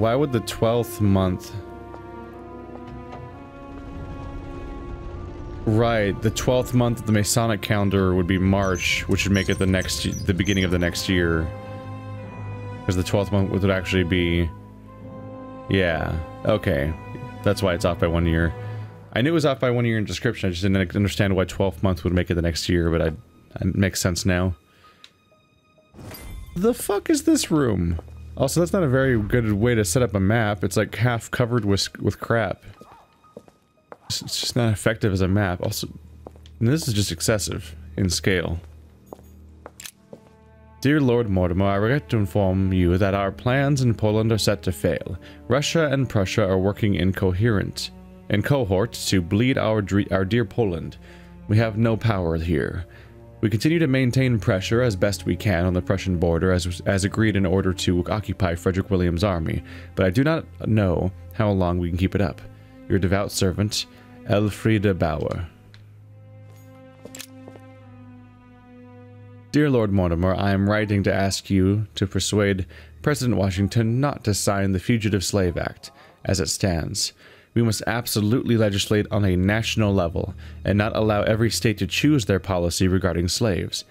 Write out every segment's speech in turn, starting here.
Why would the 12th month... Right, the 12th month of the Masonic calendar would be March, which would make it the beginning of the next year. Because the 12th month would actually be... Yeah, okay. That's why it's off by 1 year. I knew it was off by 1 year in description, I just didn't understand why 12th month would make it the next year, but it makes sense now. The fuck is this room? Also, that's not a very good way to set up a map. It's like half covered with crap. It's just not effective as a map. Also, this is just excessive in scale. Dear Lord Mortimer, I regret to inform you that our plans in Poland are set to fail. Russia and Prussia are working in cohort to bleed our dear Poland. We have no power here. We continue to maintain pressure as best we can on the Prussian border as agreed in order to occupy Frederick William's army, but I do not know how long we can keep it up. Your devout servant, Elfriede Bauer. Dear Lord Mortimer, I am writing to ask you to persuade President Washington not to sign the Fugitive Slave Act as it stands. We must absolutely legislate on a national level and not allow every state to choose their policy regarding slaves.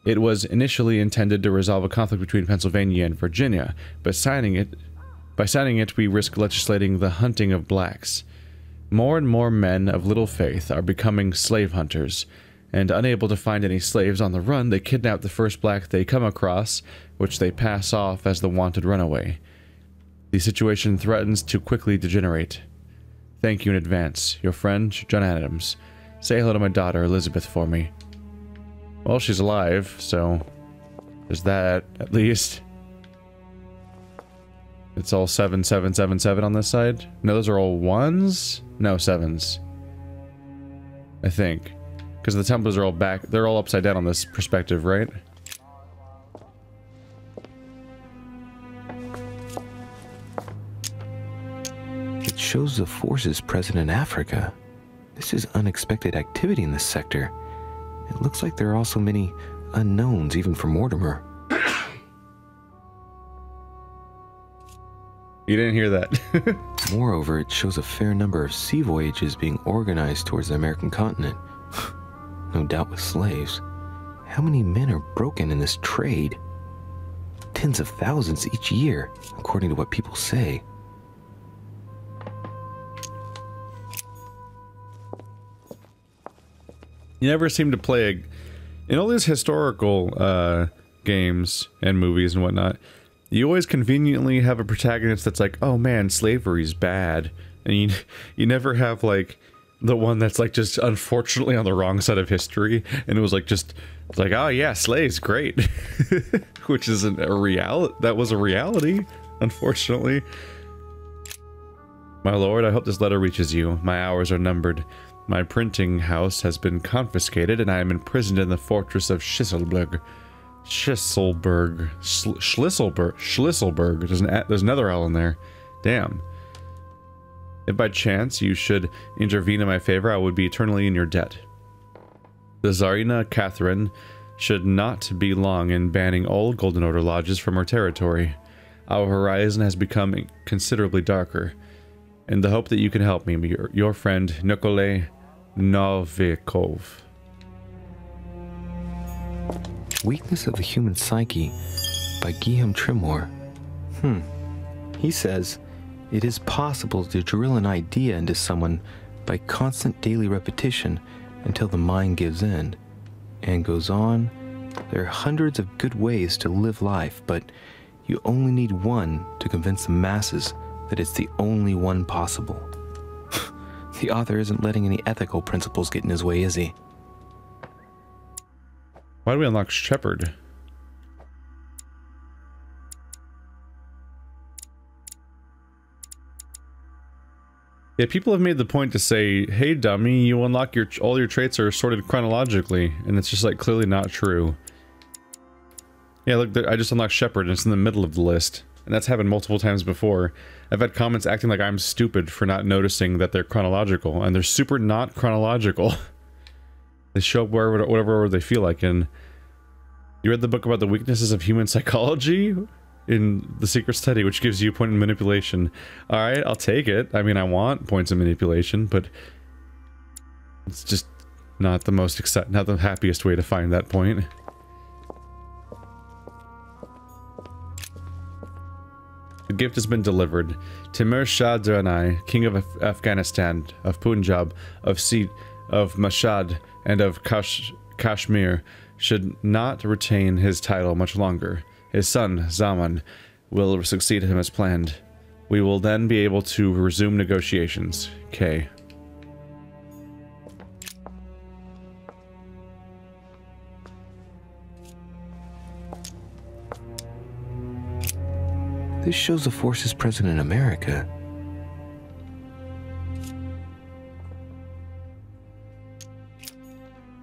It was initially intended to resolve a conflict between Pennsylvania and Virginia, but by signing it we risk legislating the hunting of blacks. More and more men of little faith are becoming slave hunters, and unable to find any slaves on the run, they kidnap the first black they come across, which they pass off as the wanted runaway. The situation threatens to quickly degenerate. Thank you in advance. Your friend, John Adams. Say hello to my daughter, Elizabeth, for me. Well, she's alive, so there's that, at least. It's all 7777 on this side? No, those are all 1s? No, 7s. I think. Because the Templars are all back. They're all upside down on this perspective, right? It shows the forces present in Africa. This is unexpected activity in this sector. It looks like there are also many unknowns, even for Mortimer. You didn't hear that. Moreover, it shows a fair number of sea voyages being organized towards the American continent. No doubt with slaves. How many men are broken in this trade? Tens of thousands each year, according to what people say. You never seem to play in all these historical games and movies and whatnot. You always conveniently have a protagonist that's like, oh man, slavery's bad. And you never have like the one that's like just unfortunately on the wrong side of history, and it was like just like, oh yeah, slaves, great. Which isn't a reality. That was a reality, unfortunately. My lord, I hope this letter reaches you. My hours are numbered. My printing house has been confiscated, and I am imprisoned in the fortress of Schlisselburg. There's another L in there. Damn. If by chance you should intervene in my favor, I would be eternally in your debt. The Tsarina Catherine should not be long in banning all Golden Order lodges from her territory. Our horizon has become considerably darker. In the hope that you can help me, your friend Nikolay Novikov. Weakness of the Human Psyche by Guillaume Trimore. He says, it is possible to drill an idea into someone by constant daily repetition until the mind gives in. And goes on, there are hundreds of good ways to live life, but you only need one to convince the masses that it's the only one possible. The author isn't letting any ethical principles get in his way, is he? Why do we unlock Shepherd? Yeah, people have made the point to say, hey dummy, you unlock all your traits are sorted chronologically, and it's just like clearly not true. Yeah, look, I just unlocked Shepherd and it's in the middle of the list. And that's happened multiple times before. I've had comments acting like I'm stupid for not noticing that they're chronological, and they're super not chronological. They show up wherever, whatever order they feel like. And you read the book about the weaknesses of human psychology? in the secret study, which gives you a point in manipulation. Alright, I'll take it. I mean, I want points in manipulation, but it's just not the most exciting, not the happiest way to find that point. The gift has been delivered. Timur Shah Duranai, King of Afghanistan, of Punjab, of Sikh, of Mashhad, and of Kashmir, should not retain his title much longer. His son, Zaman, will succeed him as planned. We will then be able to resume negotiations. K. This shows the forces present in America.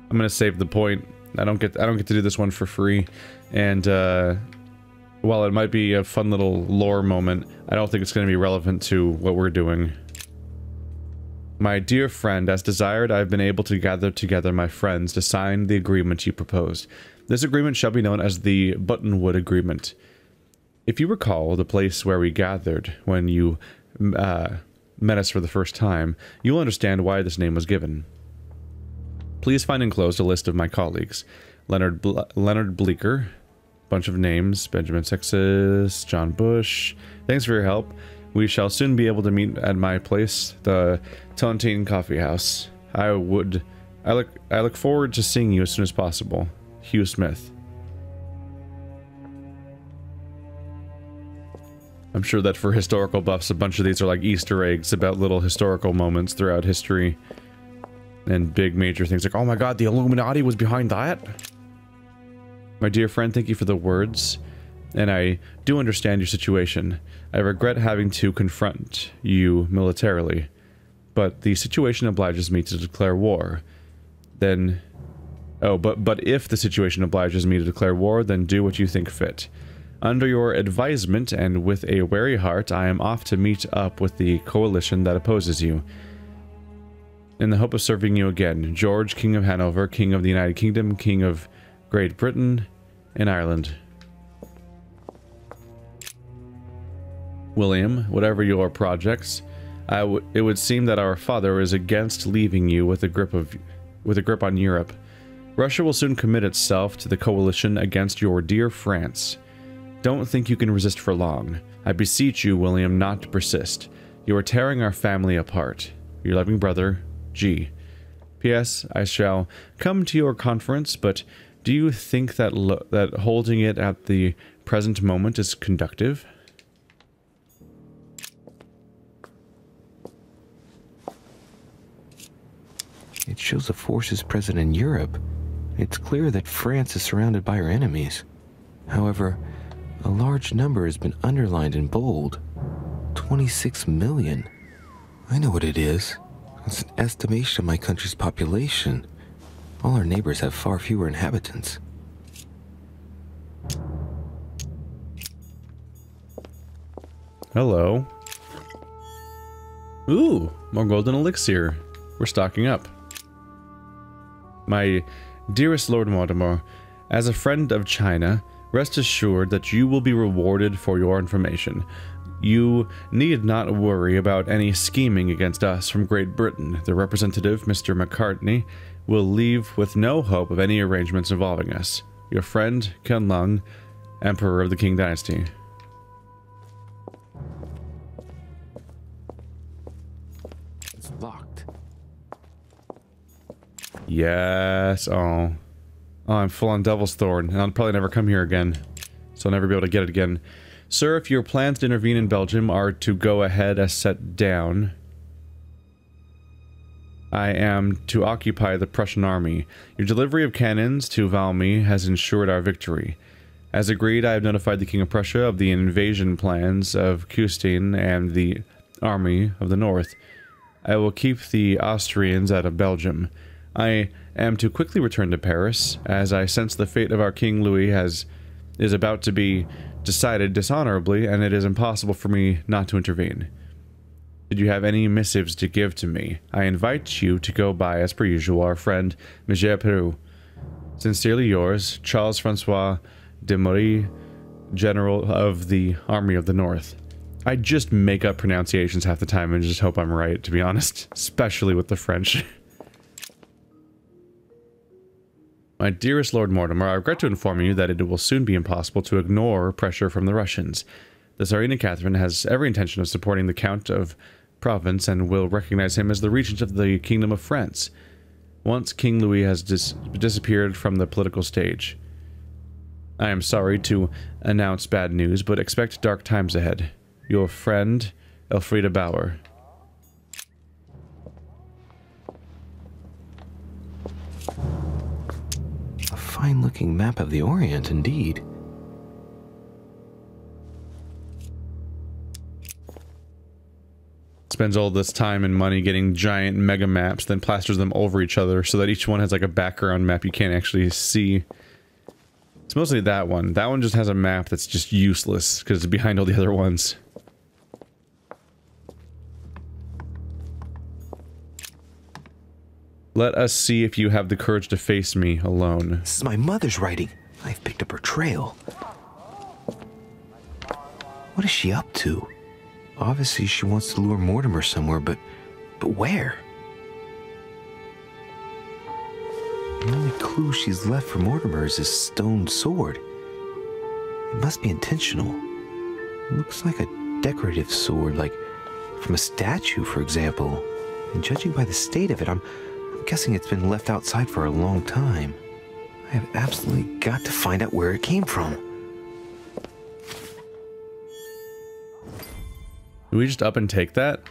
I'm gonna save the point. I don't get to do this one for free, and while it might be a fun little lore moment, I don't think it's going to be relevant to what we're doing. My dear friend, as desired, I have been able to gather together my friends to sign the agreement you proposed. This agreement shall be known as the Buttonwood Agreement. If you recall the place where we gathered when you met us for the first time, you will understand why this name was given. Please find enclosed a list of my colleagues. Leonard Bleecker, bunch of names, Benjamin Sexus, John Bush. Thanks for your help. We shall soon be able to meet at my place, the Tontine Coffee House. I look forward to seeing you as soon as possible. Hugh Smith. I'm sure that for historical buffs, a bunch of these are like Easter eggs about little historical moments throughout history. And big major things like, oh my god, the Illuminati was behind that? My dear friend, thank you for the words. And I do understand your situation. I regret having to confront you militarily. But the situation obliges me to declare war. Then... Oh, but if the situation obliges me to declare war, then do what you think fit. Under your advisement and with a wary heart, I am off to meet up with the coalition that opposes you. In the hope of serving you again, George, King of Hanover, King of the United Kingdom, King of Great Britain and Ireland. William, whatever your projects, it would seem that our father is against leaving you with a grip on Europe. Russia will soon commit itself to the coalition against your dear France. Don't think you can resist for long. I beseech you, William, not to persist. You are tearing our family apart. Your loving brother, G. P.S. I shall come to your conference, but do you think that that holding it at the present moment is conductive? It shows the forces present in Europe. It's clear that France is surrounded by her enemies. However, a large number has been underlined in bold. 26 million. I know what it is. It's an estimation of my country's population. All our neighbors have far fewer inhabitants. Hello. Ooh, more golden elixir. We're stocking up. My dearest Lord Mortimer, as a friend of China, rest assured that you will be rewarded for your information. You need not worry about any scheming against us from Great Britain. The representative, Mr. McCartney, will leave with no hope of any arrangements involving us. Your friend, Kun Lung, Emperor of the Qing Dynasty. It's locked. Yes. Oh, I'm full on Devil's Thorn, and I'll probably never come here again. So I'll never be able to get it again. Sir, if your plans to intervene in Belgium are to go ahead as set down, I am to occupy the Prussian army. Your delivery of cannons to Valmy has ensured our victory. As agreed, I have notified the King of Prussia of the invasion plans of Kustine and the army of the north. I will keep the Austrians out of Belgium. I am to quickly return to Paris, as I sense the fate of our King Louis is about to be decided dishonorably, and it is impossible for me not to intervene. Did you have any missives to give to me? I invite you to go by, as per usual, our friend, Miger Peru. Sincerely yours, Charles-Francois de Marie General of the Army of the North. I just make up pronunciations half the time and just hope I'm right, to be honest. Especially with the French. My dearest Lord Mortimer, I regret to inform you that it will soon be impossible to ignore pressure from the Russians. The Tsarina Catherine has every intention of supporting the Count of Provence and will recognize him as the regent of the Kingdom of France, once King Louis has disappeared from the political stage. I am sorry to announce bad news, but expect dark times ahead. Your friend, Elfrida Bauer. A fine-looking map of the Orient, indeed. Spends all this time and money getting giant mega maps, then plasters them over each other so that each one has like a background map you can't actually see. It's mostly that one. That one just has a map that's just useless because it's behind all the other ones. Let us see if you have the courage to face me alone. This is my mother's writing. I've picked up her trail. What is she up to? Obviously, she wants to lure Mortimer somewhere, but where? The only clue she's left for Mortimer is his stone sword. It must be intentional. It looks like a decorative sword, like from a statue, for example. And judging by the state of it, I'm guessing it's been left outside for a long time. I have absolutely got to find out where it came from. Did we just up and take that?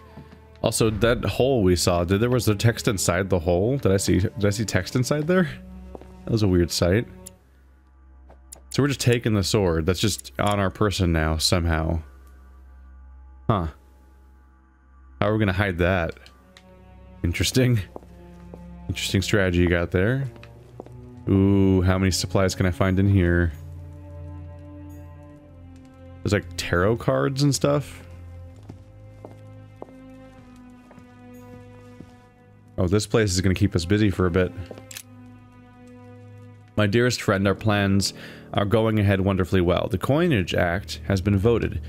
Also, that hole we saw, was there text inside the hole? Did I see text inside there? That was a weird sight. So we're just taking the sword. That's just on our person now, somehow. Huh. How are we gonna hide that? Interesting. Interesting strategy you got there. Ooh, how many supplies can I find in here? There's like tarot cards and stuff. Oh, this place is going to keep us busy for a bit. My dearest friend, our plans are going ahead wonderfully well. The Coinage Act has been voted.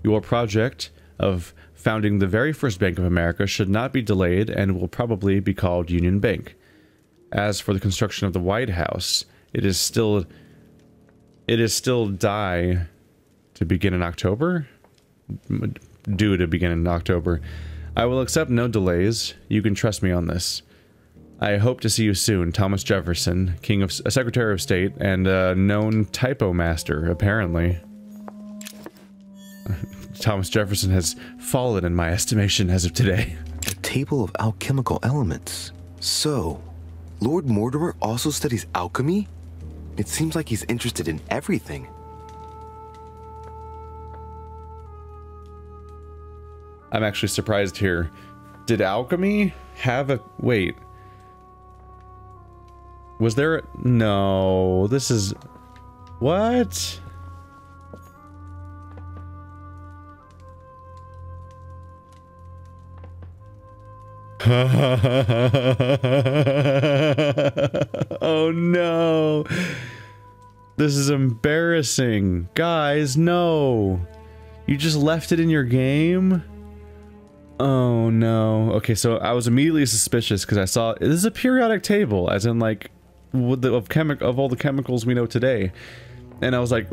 Your project of founding the very first Bank of America should not be delayed and will probably be called Union Bank. As for the construction of the White House, it is still due to begin in October. I will accept no delays. You can trust me on this. I hope to see you soon, Thomas Jefferson, Secretary of State and a known typo master, apparently. Thomas Jefferson has fallen in my estimation as of today. A table of alchemical elements. So, Lord Mortimer also studies alchemy? It seems like he's interested in everything. I'm actually surprised here. Did alchemy have a... Wait. Was there... No, this is... What? Oh no. This is embarrassing. Guys, no. You just left it in your game? Oh no. Okay, so I was immediately suspicious because I saw this is a periodic table, as in like of all the chemicals we know today. And I was like,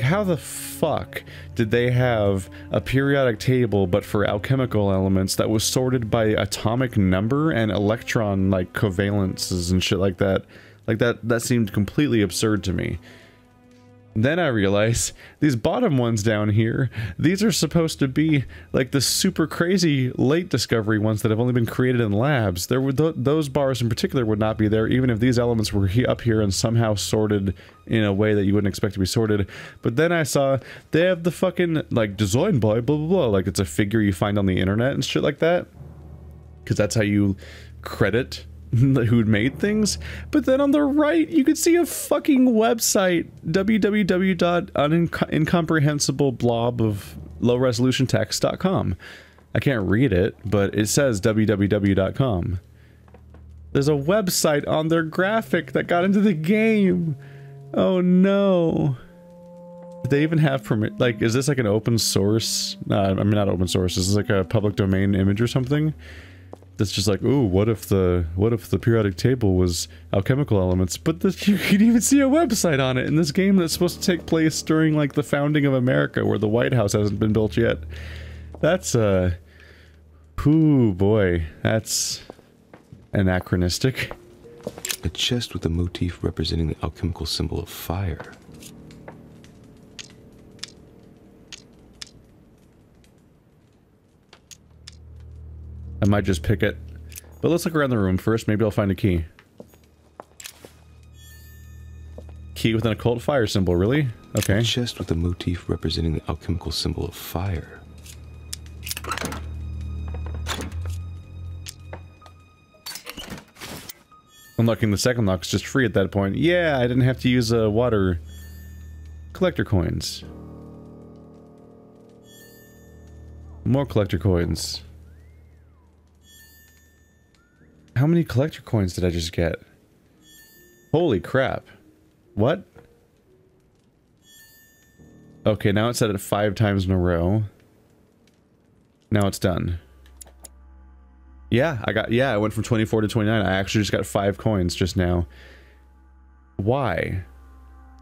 how the fuck did they have a periodic table but for alchemical elements that was sorted by atomic number and electron like covalences and shit like that? Like that seemed completely absurd to me. Then I realized these bottom ones down here, these are supposed to be like the super crazy late discovery ones that have only been created in labs. There were those bars in particular would not be there even if these elements were up here and somehow sorted in a way that you wouldn't expect to be sorted. But then I saw they have the fucking like design by blah blah blah, like it's a figure you find on the internet and shit like that. Because that's how you credit who'd made things. But then on the right you could see a fucking website, www.unincomprehensible-blob of low-resolution-text.com. I can't read it, but it says www.com. There's a website on their graphic that got into the game. Oh no. Do they even have permit? Like, is this like an open source? I mean, not open source. Is this like a public domain image or something? That's just like, ooh, what if the periodic table was alchemical elements? But you can even see a website on it in this game that's supposed to take place during like the founding of America, where the White House hasn't been built yet. That's ooh boy, that's anachronistic. A chest with a motif representing the alchemical symbol of fire. I might just pick it. But let's look around the room first. Maybe I'll find a key. Key with an occult fire symbol, really? Okay. A chest with a motif representing the alchemical symbol of fire. Unlocking the second lock is just free at that point. Yeah, I didn't have to use water. Collector coins. More collector coins. How many collector coins did I just get? Holy crap. What? Okay, now it said it 5 times in a row. Now it's done. Yeah, I went from 24 to 29. I actually just got 5 coins just now. Why?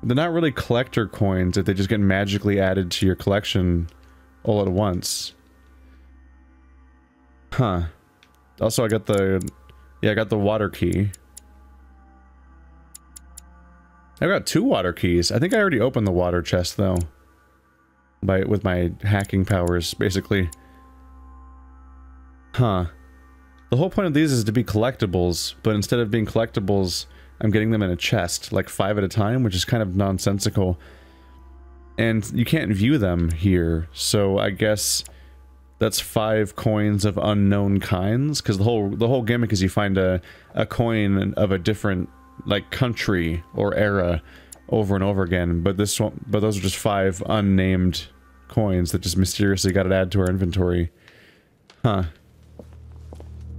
They're not really collector coins if they just get magically added to your collection all at once. Huh. Also, I got the water key. I got 2 water keys. I think I already opened the water chest, though. With my hacking powers, basically. Huh. The whole point of these is to be collectibles, but instead of being collectibles, I'm getting them in a chest, like 5 at a time, which is kind of nonsensical. And you can't view them here, so I guess that's 5 coins of unknown kinds, because the whole gimmick is you find a coin of a different, like, country or era over and over again, but those are just 5 unnamed coins that just mysteriously got added to our inventory. Huh.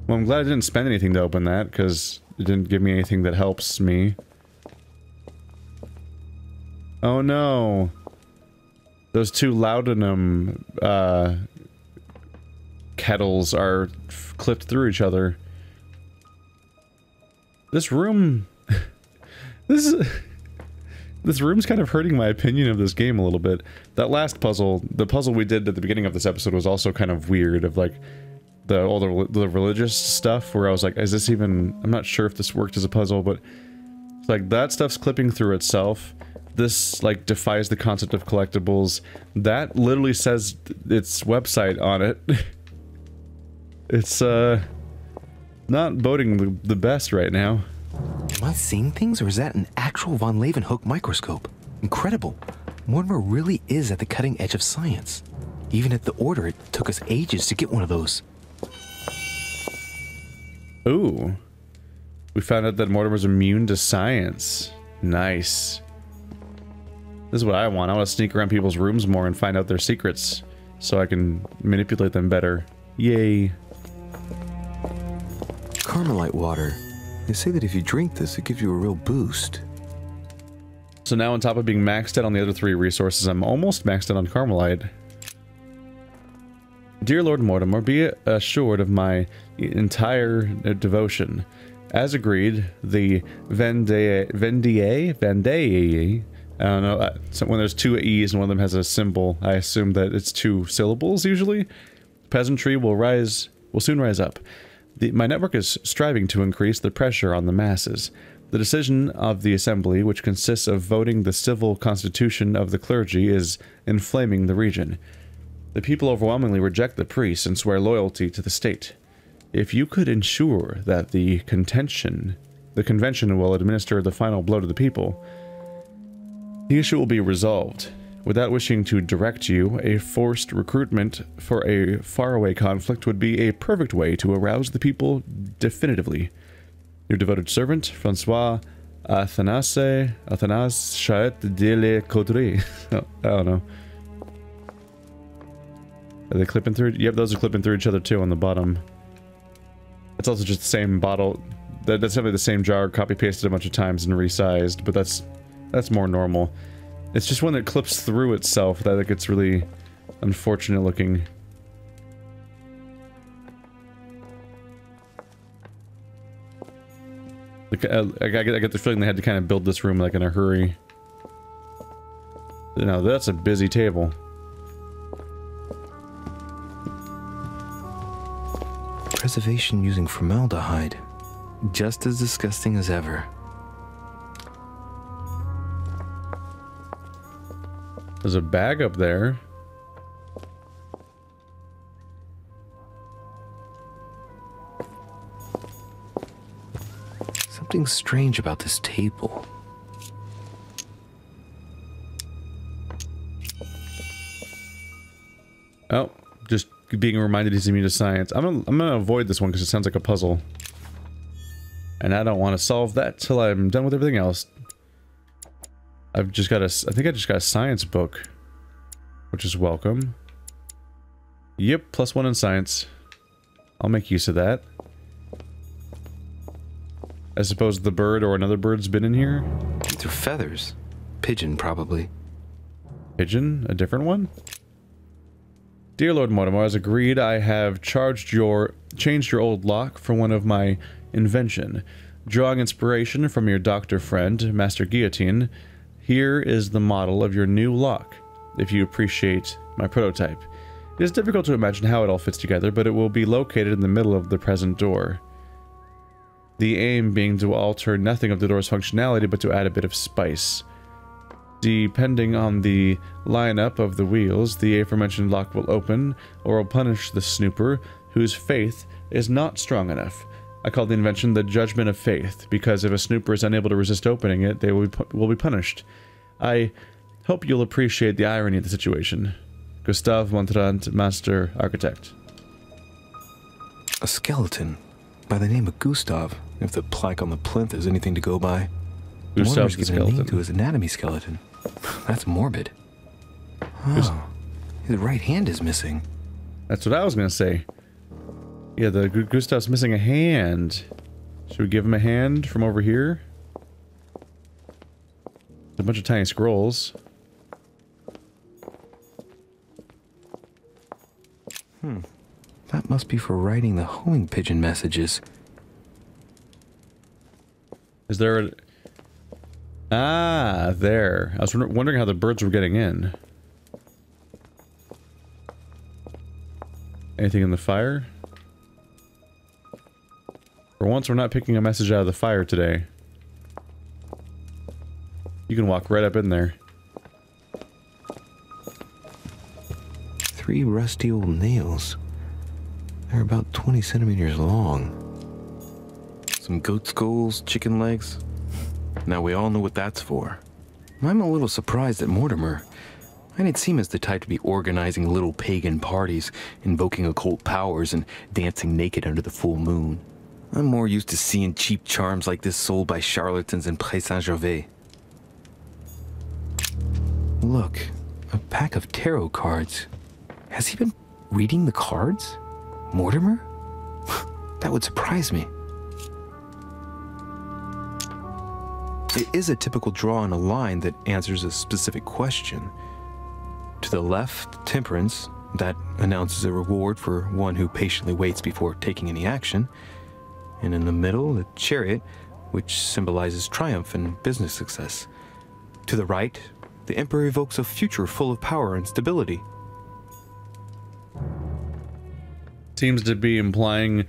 Well, I'm glad I didn't spend anything to open that, because it didn't give me anything that helps me. Oh no! Those 2 laudanum, kettles are clipped through each other. This room... This room's kind of hurting my opinion of this game a little bit. That last puzzle, the puzzle we did at the beginning of this episode, was also kind of weird, of like, all the religious stuff, where I was like, is this even... I'm not sure if this worked as a puzzle, but... It's like, that stuff's clipping through itself. This, like, defies the concept of collectibles. That literally says its website on it. It's, not boding the best right now. Am I seeing things, or is that an actual von Leeuwenhoek microscope? Incredible. Mortimer really is at the cutting edge of science. Even at the Order, it took us ages to get one of those. Ooh. We found out that Mortimer's immune to science. Nice. This is what I want. I want to sneak around people's rooms more and find out their secrets, so I can manipulate them better. Yay. Carmelite water. They say that if you drink this, it gives you a real boost. So now, on top of being maxed out on the other 3 resources, I'm almost maxed out on Carmelite. Dear Lord Mortimer, be assured of my entire devotion. As agreed, the Vendée, I don't know, so when there's 2 E's and one of them has a symbol, I assume that it's 2 syllables, usually. Peasantry will soon rise up. My network is striving to increase the pressure on the masses. The decision of the Assembly, which consists of voting the civil constitution of the clergy, is inflaming the region. The people overwhelmingly reject the priests and swear loyalty to the state. If you could ensure that the convention will administer the final blow to the people, the issue will be resolved. Without wishing to direct you, a forced recruitment for a faraway conflict would be a perfect way to arouse the people definitively. Your devoted servant, Francois Athanase Chaet de la Coterie. I don't know. Are they clipping through? Yep, those are clipping through each other too on the bottom. It's also just the same bottle. That's definitely the same jar, copy-pasted a bunch of times and resized, but that's more normal. It's just one that clips through itself that like it's really unfortunate looking. Like, I get the feeling they had to kind of build this room like in a hurry. Now that's a busy table. Preservation using formaldehyde. Just as disgusting as ever. There's a bag up there. Something strange about this table. Oh, just being reminded he's immune to science. I'm gonna avoid this one because it sounds like a puzzle. And I don't want to solve that till I'm done with everything else. I've just got a... I think I just got a science book. Which is welcome. Yep, +1 in science. I'll make use of that. I suppose the bird or another bird's been in here? These are feathers. Pigeon, probably. Pigeon? A different one? Dear Lord Mortimer, as agreed, I have changed your old lock for one of my invention. Drawing inspiration from your doctor friend, Master Guillotine, here is the model of your new lock, if you appreciate my prototype. It is difficult to imagine how it all fits together, but it will be located in the middle of the present door. The aim being to alter nothing of the door's functionality, but to add a bit of spice. Depending on the lineup of the wheels, the aforementioned lock will open, or will punish the snooper, whose faith is not strong enough. I call the invention the Judgment of Faith, because if a snooper is unable to resist opening it, they will be punished. I hope you'll appreciate the irony of the situation. Gustave Montrand, Master Architect. A skeleton, by the name of Gustave, if the plaque on the plinth is anything to go by. Gustave's the given a name skeleton. to his anatomy skeleton. That's morbid. Oh, his right hand is missing. That's what I was gonna say. Yeah, the Gustave's missing a hand. Should we give him a hand from over here? A bunch of tiny scrolls. That must be for writing the homing pigeon messages. Is there a... Ah, there. I was wondering how the birds were getting in. Anything in the fire? For once, we're not picking a message out of the fire today. You can walk right up in there. 3 rusty old nails. They're about 20 centimeters long. Some goat skulls, chicken legs. Now we all know what that's for. I'm a little surprised at Mortimer. I didn't seem as the type to be organizing little pagan parties, invoking occult powers, and dancing naked under the full moon. I'm more used to seeing cheap charms like this sold by charlatans in Pré Saint-Gervais. Look, a pack of tarot cards. Has he been reading the cards? Mortimer? That would surprise me. It is a typical draw in a line that answers a specific question. To the left, temperance, that announces a reward for one who patiently waits before taking any action. And in the middle, the chariot, which symbolizes triumph and business success. To the right, the emperor evokes a future full of power and stability. Seems to be implying,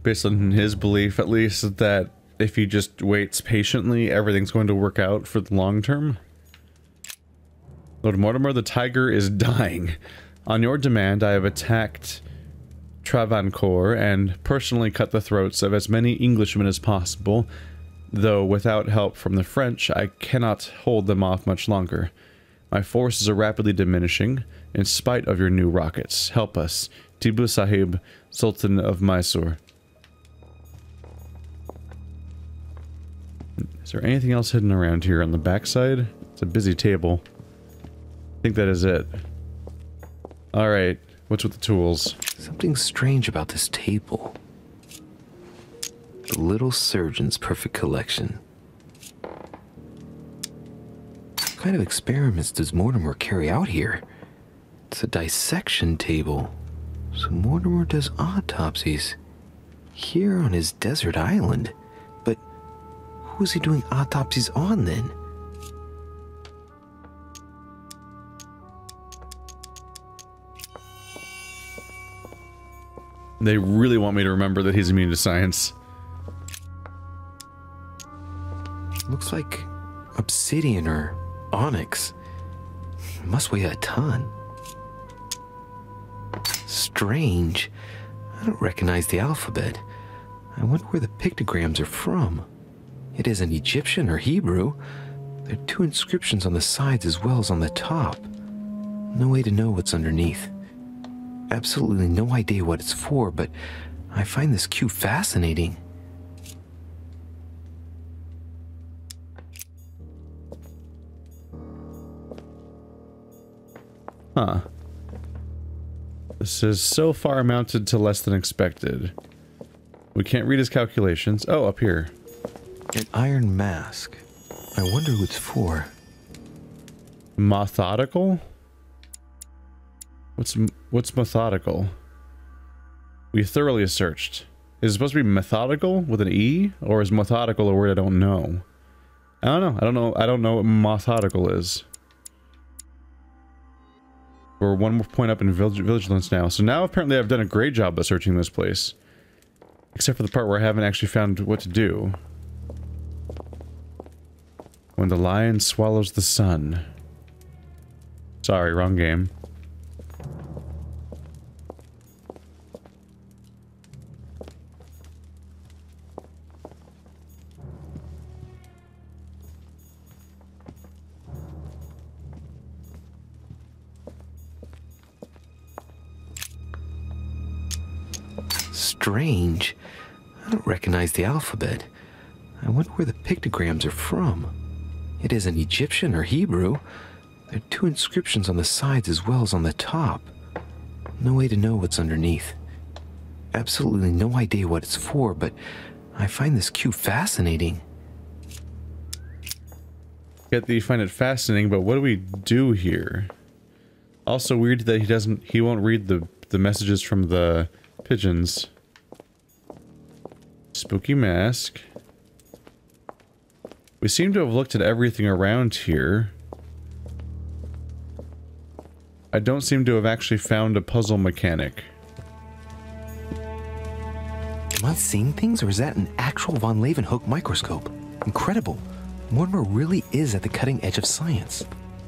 based on his belief at least, that if he just waits patiently, everything's going to work out for the long term. Lord Mortimer, the tiger is dying. On your demand, I have attacked Travancore and personally cut the throats of as many Englishmen as possible, though without help from the French, I cannot hold them off much longer. My forces are rapidly diminishing, in spite of your new rockets. Help us. Tibu Sahib, Sultan of Mysore. Is there anything else hidden around here on the backside? It's a busy table. I think that is it. Alright, what's with the tools? Something strange about this table. The little surgeon's perfect collection. kind of experiments does Mortimer carry out here? It's a dissection table. So Mortimer does autopsies here on his desert island. But who is he doing autopsies on then? They really want me to remember that he's immune to science. Looks like obsidian or onyx. Must weigh a ton. Strange. I don't recognize the alphabet. I wonder where the pictograms are from. It isn't Egyptian or Hebrew. There are two inscriptions on the sides as well as on the top. No way to know what's underneath. Absolutely no idea what it's for, but I find this cue fascinating. Huh. This is so far amounted to less than expected. We can't read his calculations. Oh, up here. An iron mask. I wonder who it's for. Methodical? What's methodical? We thoroughly searched. Is it supposed to be methodical with an E? Or is methodical a word I don't know? I don't know what methodical is. We're one more point up in vigilance now. So now apparently I've done a great job of searching this place. Except for the part where I haven't actually found what to do. When the lion swallows the sun. Sorry, wrong game. Strange. I don't recognize the alphabet. I wonder where the pictograms are from. It isn't Egyptian or Hebrew. There are two inscriptions on the sides as well as on the top. No way to know what's underneath. Absolutely no idea what it's for, but I find this cue fascinating. Get that you find it fascinating, but what do we do here? Also weird that he won't read the messages from the pigeons. Spooky mask. We seem to have looked at everything around here. I don't seem to have actually found a puzzle mechanic. Am I seeing things, or is that an actual von Leeuwenhoek microscope? Incredible. Mortimer really is at the cutting edge of science.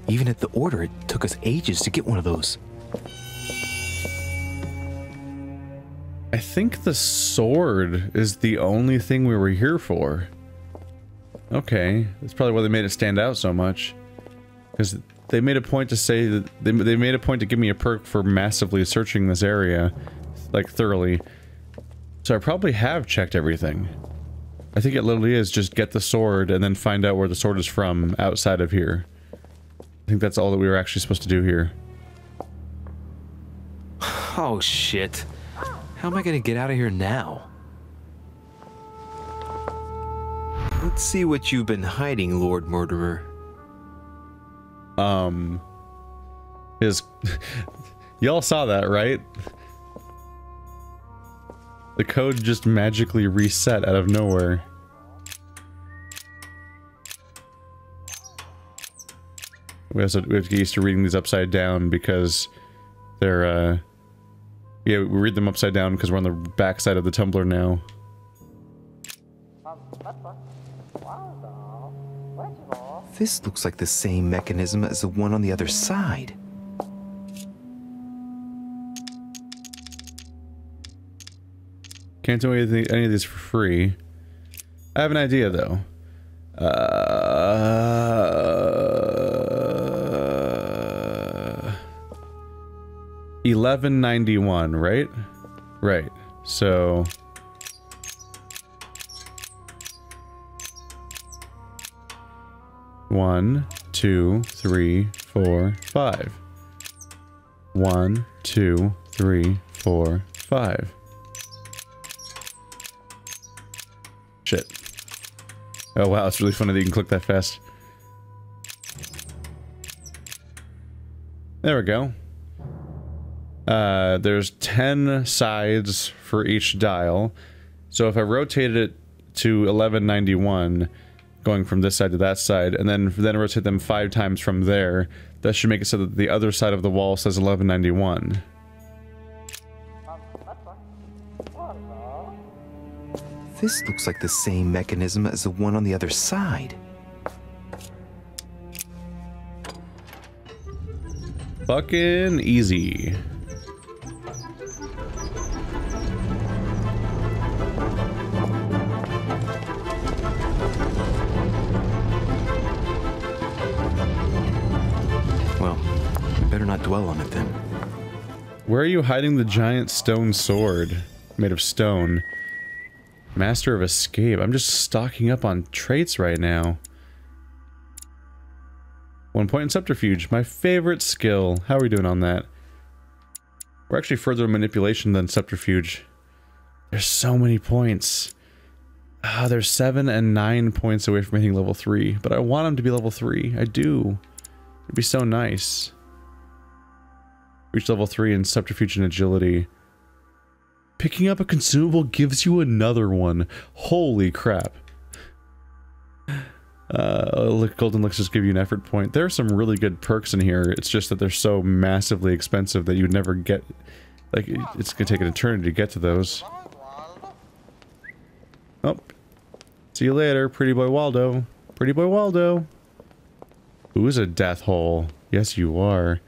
Even at the Order, it took us ages to get one of those. I think the sword is the only thing we were here for. Okay, that's probably why they made it stand out so much. Because they made a point to say that they made a point to give me a perk for massively searching this area, like thoroughly. So I probably have checked everything. I think it literally is just get the sword and then find out where the sword is from outside of here. I think that's all that we were actually supposed to do here. Oh shit. How am I gonna get out of here now? Let's see what you've been hiding, Lord Mortimer. Y'all saw that, right? The code just magically reset out of nowhere. We have to get used to reading these upside down because they're, yeah, we read them upside down because we're on the back side of the tumbler now. This looks like the same mechanism as the one on the other side. Can't do any of these for free. I have an idea though. 1191, right? Right. So one, two, three, four, 5. 1, 2, 3, 4, 5. Shit. Oh wow, it's really funny that you can click that fast. There we go. There's 10 sides for each dial. So if I rotated it to 1191, going from this side to that side, and then rotate them 5 times from there, that should make it so that the other side of the wall says 1191. This looks like the same mechanism as the one on the other side. Fucking easy. Well, we better not dwell on it then. Where are you hiding the giant stone sword made of stone? Master of Escape. I'm just stocking up on traits right now. 1 point in Subterfuge. My favorite skill. How are we doing on that? We're actually further in Manipulation than Subterfuge. There's so many points. Ah, there's 7 and 9 points away from hitting level 3. But I want them to be level 3. I do. It'd be so nice. Reach level 3 in Subterfuge and Agility. Picking up a consumable gives you another one. Holy crap. Golden elixirs give you an effort point. There are some really good perks in here. It's just that they're so massively expensive that you would never get... Like, it's gonna take an eternity to get to those. Oh. See you later, pretty boy Waldo. Pretty boy Waldo. Who is a death hole? Yes, you are.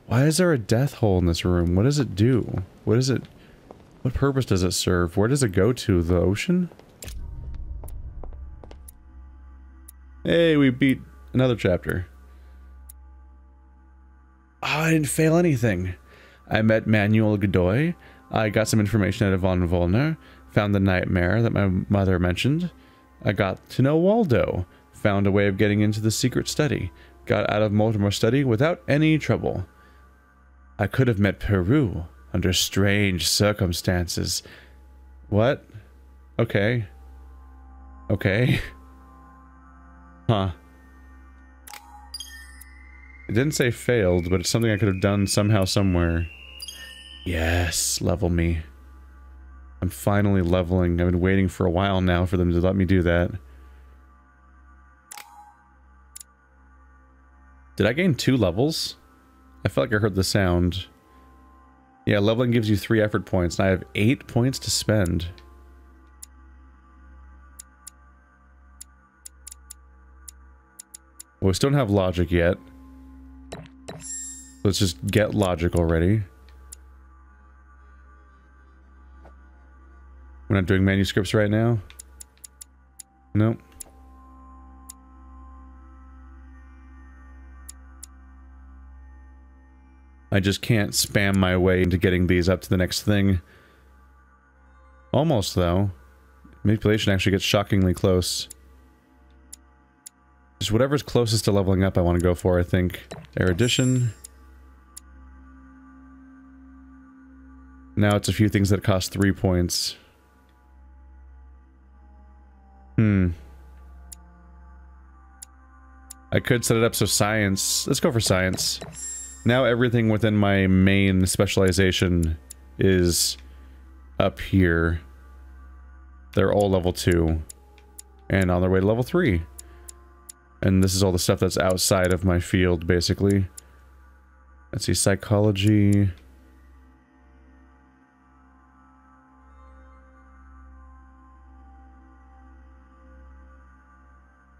Why is there a death hole in this room? What does it do? What is it... What purpose does it serve? Where does it go to? The ocean? Hey, we beat another chapter. Oh, I didn't fail anything. I met Manuel Godoy. I got some information out of Von Volner. Found the nightmare that my mother mentioned. I got to know Waldo. Found a way of getting into the secret study. Got out of Mortimer's study without any trouble. I could have met Peru. Under strange circumstances. What? Okay. Okay. Huh. It didn't say failed, but it's something I could have done somehow, somewhere. Yes, level me. I'm finally leveling. I've been waiting for a while now for them to let me do that. Did I gain 2 levels? I felt like I heard the sound. Yeah, leveling gives you 3 effort points, and I have 8 points to spend. Well, we still don't have logic yet. Let's just get logic already. We're not doing manuscripts right now? Nope. I just can't spam my way into getting these up to the next thing. Almost, though. Manipulation actually gets shockingly close. Just whatever's closest to leveling up I want to go for, I think. Erudition. Now it's a few things that cost 3 points. I could set it up so science... Let's go for science. Now everything within my main specialization is up here. They're all level 2. And on their way to level 3. And this is all the stuff that's outside of my field, basically. Let's see, psychology.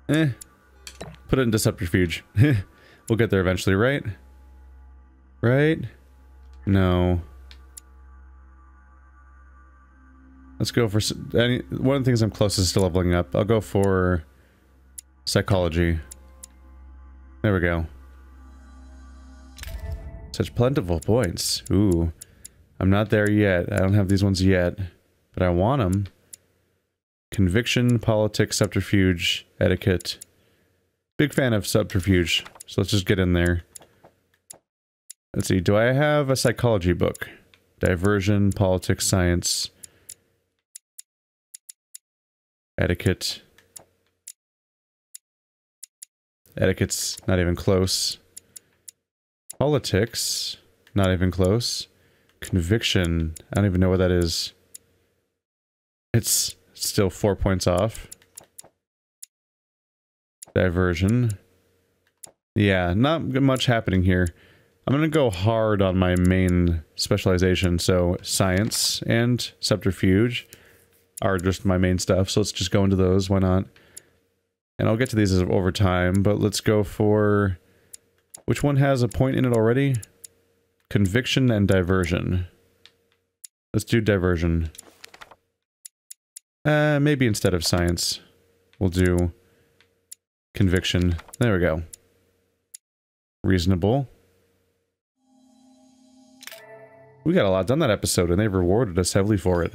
Put it into subterfuge. We'll get there eventually, right? Right? No. Let's go for one of the things I'm closest to leveling up. I'll go for psychology. There we go. Such plentiful points. Ooh. I'm not there yet. I don't have these ones yet. But I want them. Conviction, politics, subterfuge, etiquette. Big fan of subterfuge. So let's just get in there. Let's see, do I have a psychology book? Diversion, politics, science, etiquette. Etiquette's not even close. Politics, not even close. Conviction, I don't even know what that is. It's still 4 points off. Diversion. Yeah, not much happening here. I'm gonna go hard on my main specialization, so science and subterfuge are just my main stuff, so let's just go into those, why not? And I'll get to these over time, but let's go for... Which one has a point in it already? Conviction and diversion. Let's do diversion. Maybe instead of science, we'll do conviction. There we go. Reasonable. We got a lot done that episode, and they've rewarded us heavily for it.